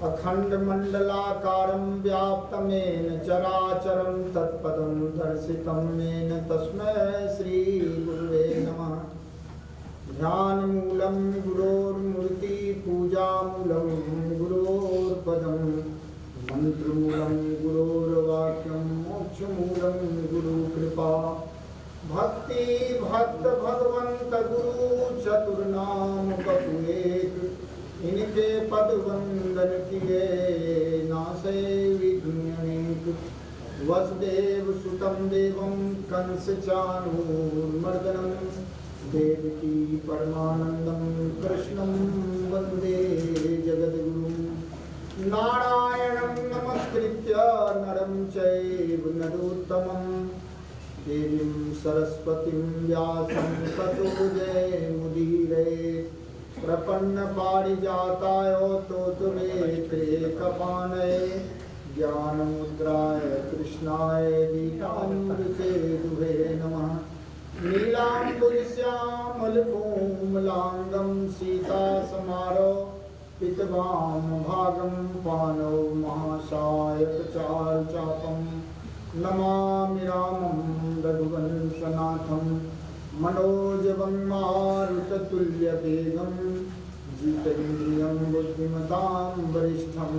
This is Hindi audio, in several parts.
अखण्डमण्डलाकारं व्याप्तमेन चराचरं तत्पदं दर्शितं येन तस्मै श्रीगुरुवे नमः। ध्यानमूलं गुरोर्मूर्ति पूजामूलं गुरोर्पदं मंत्रमूलं गुरोर्वाक्यं मोक्षमूलं गुरुकृपा। भक्ति भक्त भगवंत गुरु चतुर्नाम बपुएक इनके पद वंदन किए नासे विघ्न अनेक। वसुदेव सुतं देवं कंस चाणूरमर्दनं देवकी परमानंदं कृष्णं वंदे जगद्गुरुं। नारायणं नमस्कृत्य नरं चैव नरोत्तमं देवीं सरस्वतीं व्यासं ततो जयमुदीरयेत्। प्रपन्न पारिजाताय तोत्रवेत्रैकपाणये ज्ञानमुद्राय कृष्णाय गीतामृते दुहे नमः। नीलाम्बुजश्यामलकोमलाङ्गं सीतासमारोपितवां भागं पाणौ महासायकचारुचापं नमामि रामं रघुवंशनाथं। मनोजवं मारुततुल्यवेगं जितेन्द्रियं बुद्धिमतां वरिष्ठं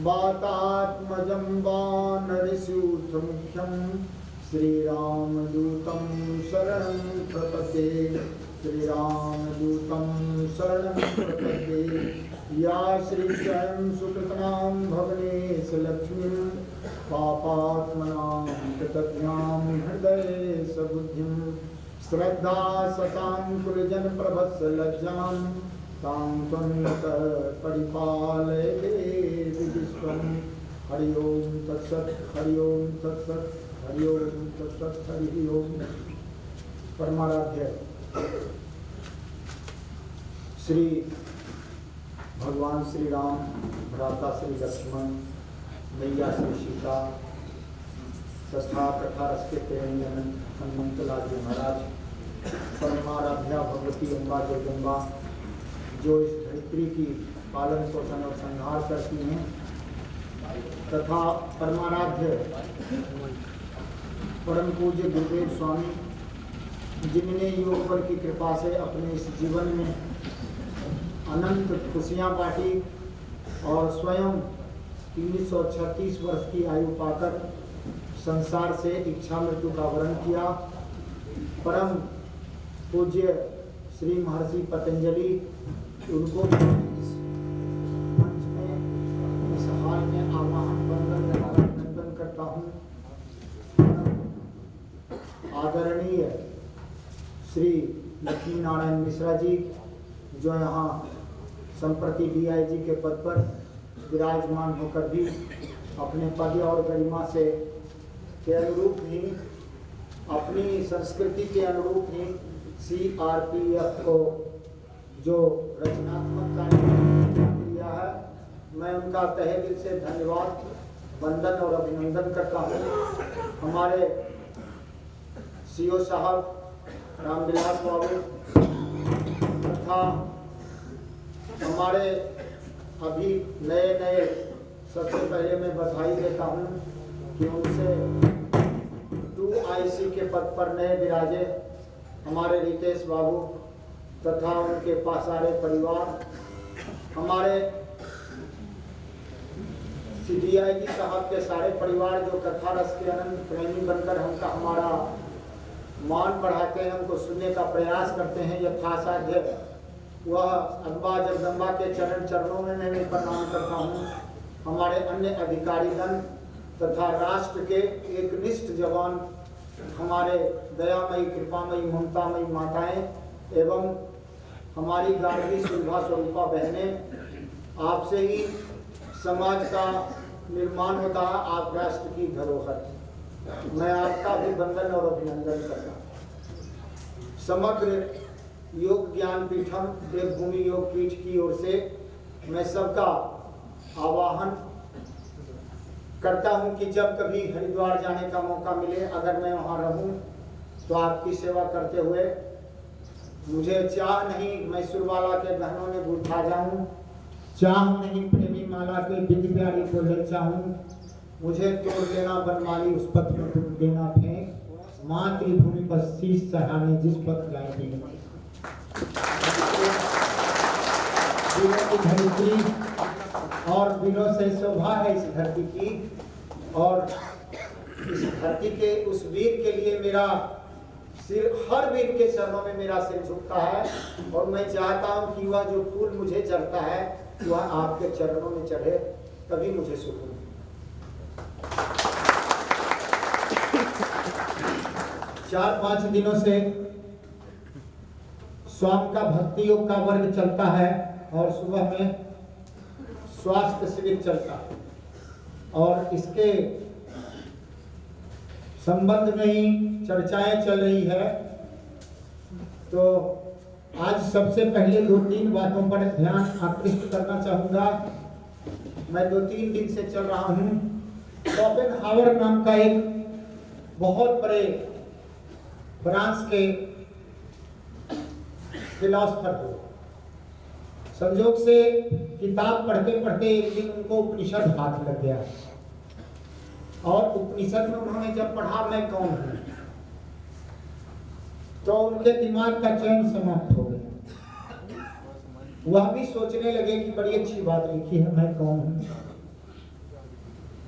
वातात्मजं वानरयूथमुख्यं श्रीरामदूतं शरणं प्रपद्ये। श्रीरामदूतं शरणं प्रपद्ये। या श्रीशरणं सुकृतनां भवनेश लक्ष्मीं पापात्मनां कृतज्ञां हृदये सबुद्धिं। श्रद्धा सतां कुरुजन प्रभत्सलज्जां तां त्वन्नतः परिपालय देवि विश्वं। हरि ओं तत्सत् हरि ओं तत्सत् हरि ओं तत्सत् हरि ओं। परमाराध्य श्री भगवान श्री राम, भ्राता श्री लक्ष्मण, मैया श्री सीता तथा कथा रस के प्रेमी हनुमंतलाल जी महाराज, परमाराध्या भगवती अम्बा जगदम्बा जो इस धरित्री की पालन पोषण और संहार करती हैं, तथा परमाराध्य परम पूज्य गुरुदेव स्वामी जिन्होंने योग बल की कृपा से अपने इस जीवन में अनंत खुशियाँ बांटी और स्वयं 336 वर्ष की आयु पाकर संसार से इच्छा मृत्यु का वरण किया। परम पूज्य श्री महर्षि पतंजलि उनको इस मंच में इस हाल में आवाहन बंदन द्वारा अभिनंदन करता हूँ। आदरणीय श्री लक्ष्मी नारायण मिश्रा जी जो यहाँ संप्रति DIG के पद पर विराजमान होकर भी अपने पद और गरिमा से के अनुरूप ही अपनी संस्कृति के अनुरूप ही CRPF को जो रचनात्मक कार्य किया है, मैं उनका तहे दिल से धन्यवाद वंदन और अभिनंदन करता हूँ। हमारे CO साहब रामविलास बाबू तथा हमारे अभी नए सबसे पहले मैं बधाई देता हूँ कि उनसे 2IC के पद पर नए विराजे हमारे रितेश बाबू तथा उनके पासारे परिवार, हमारे DIG साहब के सारे परिवार जो कथा रस के अनंत प्रेमी बनकर हमारा मान बढ़ाते हैं, हमको सुनने का प्रयास करते हैं यथासाध्य। वह अम्बा जगदम्बा के चरणों में मैं प्रणाम करता हूँ। हमारे अन्य अधिकारीगण तथा राष्ट्र के एकनिष्ठ जवान, हमारे दयामयी कृपामयी ममतामयी माताएं एवं हमारी गार्गी सुलभा स्वरूपा बहनें, आपसे ही समाज का निर्माण होता है, आप राष्ट्र की धरोहर। मैं आपका भी वंदन और अभिनंदन करता हूँ। समग्र योग ज्ञान पीठम देवभूमि योग पीठ की ओर से मैं सबका आवाहन करता हूं कि जब कभी हरिद्वार जाने का मौका मिले, अगर मैं वहां रहूं तो आपकी सेवा करते हुए मुझे चाह नहीं मैसूर वाला के गहनों में उठा जाऊं, चाह नहीं प्रेमी माला के बिग प्यारी को जल चाहूं, मुझे तोड़ देना बनमाली उस पथ में तुम देना फेंक, मातृभूमि पर शीश चढ़ाने जिस पथ जाएंगे। वीरों की धरित्री और वीरों से शोभा है इस धरती की, और इस धरती के उस वीर के लिए मेरा सिर, हर वीर के चरणों में मेरा सिर झुकता है, और मैं चाहता हूं कि वह जो फूल मुझे चढ़ता है वह आपके चरणों में चढ़े, तभी मुझे सुकून। 4-5 दिनों से स्वामी का भक्ति योग का वर्ग चलता है, और सुबह में स्वास्थ्य शिविर चलता है, और इसके संबंध में ही चर्चाएं चल रही है। तो आज सबसे पहले 2-3 बातों पर ध्यान आकृष्ट करना चाहूंगा। मैं 2-3 दिन से चल रहा हूं। शोपेनहावर नाम का एक बहुत बड़े फ्रांस के फिलॉसफर थे। संयोग से किताब पढ़ते पढ़ते एक दिन उनको उपनिषद हाथ लग गया, और उपनिषद में उन्होंने जब पढ़ा मैं कौन हूं, तो उनके दिमाग का चयन समाप्त हो गया। वह भी सोचने लगे कि बड़ी अच्छी बात लिखी है, मैं कौन हूं।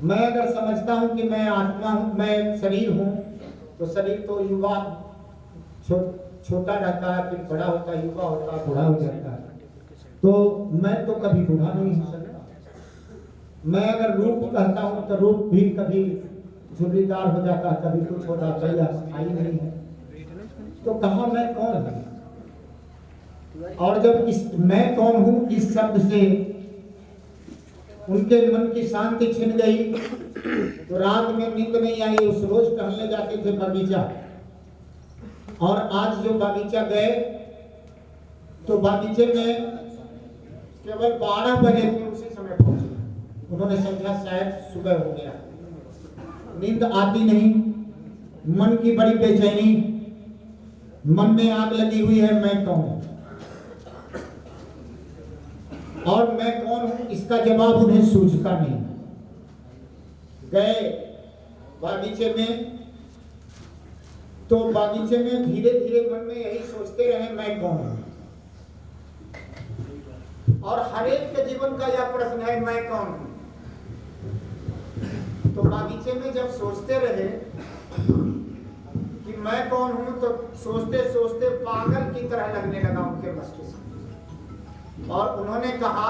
मैं अगर समझता हूं कि मैं आत्मा हूं, मैं शरीर हूं, तो शरीर तो युवा छोटा रहता है, फिर बड़ा होता है, युवा होता है, बूढ़ा हो जाता है, तो मैं तो कभी बूढ़ा नहीं हो सकता। मैं अगर रूप कहता हूं तो रूप भी कभी झुर्रीदार हो जाता है, कभी कुछ हो जाता है, स्थायी नहीं है। तो कहा मैं कौन हूं, और जब इस मैं कौन हूं इस शब्द से उनके मन की शांति छिन गई, तो रात में नींद नहीं आई। उस रोज टहलने जाते थे बगीचा, और आज जो बगीचा गए तो बगीचे में केवल 12 बजे थे, उसी समय पहुंचे। उन्होंने समझा शायद सुबह हो गया। नींद आती नहीं, मन की बड़ी बेचैनी, मन में आग लगी हुई है, मैं कौन हूं, और मैं कौन हूं इसका जवाब उन्हें सूझता नहीं। गए बागीचे में, तो बागीचे में धीरे धीरे मन में यही सोचते रहे मैं कौन हूं। और हर एक के जीवन का यह प्रश्न है मैं कौन हूं। तो बागीचे में जब सोचते रहे कि मैं कौन हूं, तो सोचते सोचते पागल की तरह लगने लगा उनके मस्तिष्क। और उन्होंने कहा,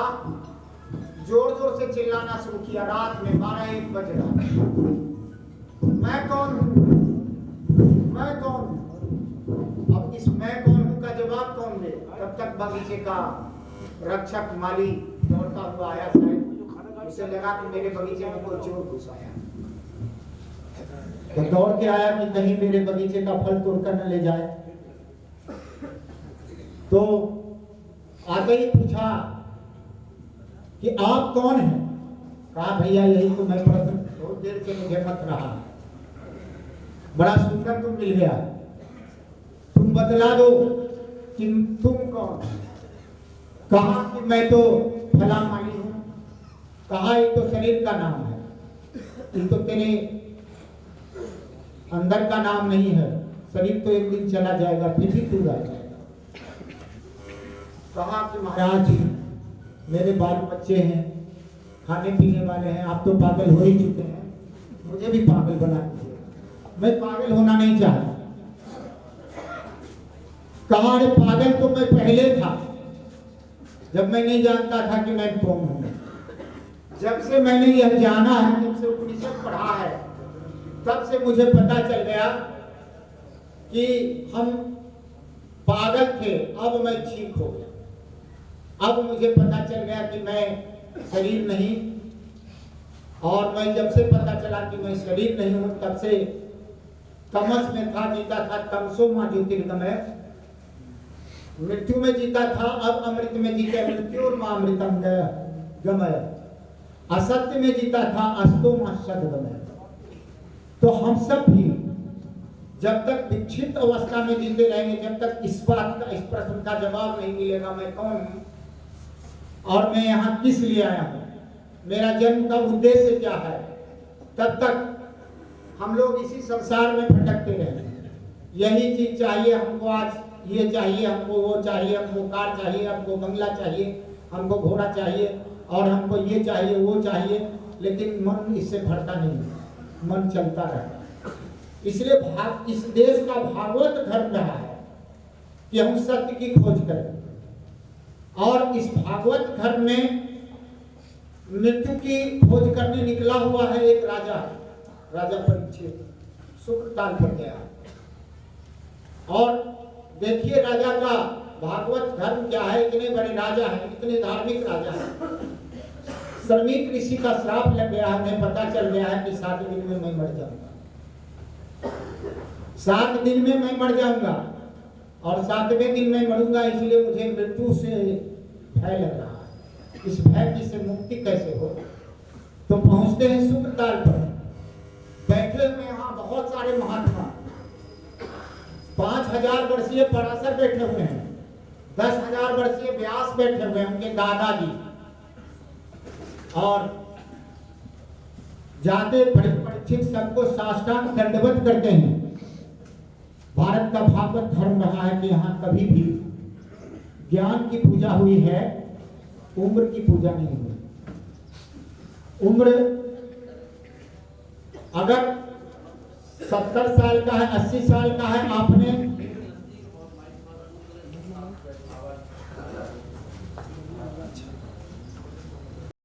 जोर जोर से चिल्लाना शुरू किया। रात में 12-1 बज रहा, मैं कौन हूं, मैं कौन हूं। अब इस मैं कौन हूं का जवाब कौन दे। तब तक बगीचे का रक्षक माली दौड़ता हुआ आया। शायद उसे लगा कि मेरे बगीचे में कोई चोर घुस आया, तो दौड़ के आया कि कहीं मेरे बगीचे का फल तोड़कर न ले जाए। तो आगे ही पूछा कि आप कौन हैं। कहा भैया यही तो मैं प्रश्न बहुत देर से मुझे मत रहा, बड़ा सुंदर तुम मिल गया, तुम बतला दो कि तुम कौन। कहा कि मैं तो फला माली हूं। कहा ये तो शरीर का नाम है, ये तो तेरे अंदर का नाम नहीं है, शरीर तो एक दिन चला जाएगा, फिर भी तू रह जाएगा। कहा कि महाराज मेरे बाल बच्चे हैं, खाने पीने वाले हैं, आप तो पागल हो ही चुके हैं, मुझे भी पागल बना दीजिए, मैं पागल होना नहीं चाहता। कहा अरे पागल तो मैं पहले था, जब मैं नहीं जानता था कि मैं कौन हूं। जब से मैंने यह जाना है, जब से उपनिषद पढ़ा है, तब से मुझे पता चल गया कि हम पागल थे, अब मैं ठीक हो गया। अब मुझे पता चल गया कि मैं शरीर नहीं, और मैं जब से पता चला कि मैं शरीर नहीं हूं, तब से तमस में था, जीता था, तमसो मां ज्योतिर्गमय, मृत्यु में जीता था, अब अमृत में जीता, मृत्यु और मां अमृतम गमय, असत्य में जीता था, अस्तो मां सद्गमय। तो हम सब भी जब तक विक्षिप्त अवस्था में जीते रहेंगे, जब तक इस बात का, इस प्रश्न का जवाब नहीं मिलेगा मैं कौन हूं, और मैं यहाँ किस लिए आया हूँ, मेरा जन्म का उद्देश्य क्या है, तब तक हम लोग इसी संसार में भटकते रहे। यही चीज चाहिए हमको, आज ये चाहिए हमको, वो चाहिए हमको, कार चाहिए हमको, बंगला चाहिए हमको, घोड़ा चाहिए, और हमको ये चाहिए वो चाहिए, लेकिन मन इससे भरता नहीं, मन चलता रहता। इसलिए इस देश का भागवत धर्म रहा है कि हम सत्य की खोज करें, और इस भागवत धर्म में मृत्यु की खोज करने निकला हुआ है एक राजा, राजा परीक्षित शुक्रताल पर गया। और देखिए राजा का भागवत धर्म क्या है, इतने बड़े राजा हैं, इतने धार्मिक राजा हैं। श्रमिक ऋषि का श्राप लग गया, हमें पता चल गया है कि 7 दिन में मैं मर जाऊंगा, 7 दिन में मैं मर जाऊंगा, और 7वें दिन में मरूंगा, इसलिए मुझे मृत्यु से भय लग रहा है। इस भय की से मुक्ति कैसे हो? तो पहुंचते हैं शुक्रताल पर, बैठे हुए यहाँ बहुत सारे महात्मा, 5000 वर्षीय पराशर बैठे हुए हैं, 10,000 वर्षीय व्यास बैठे हुए हैं, उनके दादाजी, और जाते परीक्षित सबको साष्टांग दंडवत करते हैं। भारत का भागवत धर्म रहा है कि यहाँ कभी भी ज्ञान की पूजा हुई है, उम्र की पूजा नहीं हुई। उम्र अगर 70 साल का है, 80 साल का है, आपने